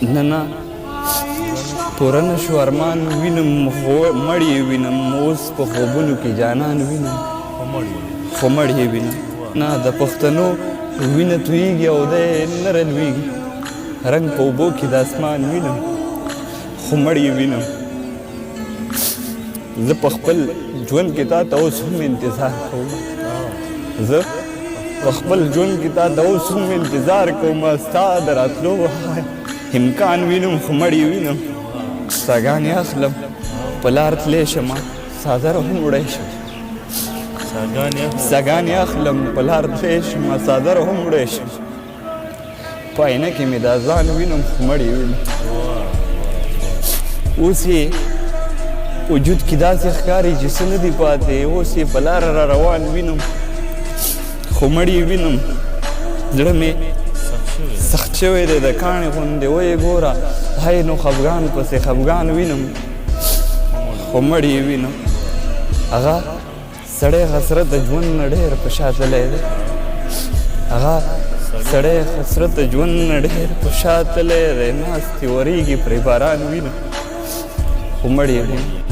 نه نه پوره نه شو ارمان وینم مړ یې وینم اوس په خوبونو کې جانان وینم خو مړ یې وینم نه د پښتنو وینه تویږي او دی نه رلویږي رنګ په اوبو کې د اسمان وینم خو مړ یې وینم زه په خپل ژوند کې تا ته اوس هم انتظار کوم زه په خپل ژوند کې تا ته اوس هم انتظار کوم ستا د راتلو امکان وینم خو مړ یې وینم ساګانې اخلم په لار تللی شمه څادر هم وړی شم ساګانې اخلم په لار تللی شمه څادر هم وړی شم په آینه کې مې دا ځان وینم خو مړ یې وینم اوس یې وجود کې داسې ښکاري چې څه نه دي پاتې اوس یې په لاره را روان وینم خو مړ یې وینم زړه مې سخت شوی دی د کاڼې غوندې ویې ګوره هی نو خفګان پسې خفګان وینم خو مړ یې وینم هغه سړی حسرت د ژوند نه ډېر په شا تللی دی هغه سړی حسرت د ژوند نه ډېر په شا تللی دی ناستې ورېږي پرې باران وینم خو مړ یې وینم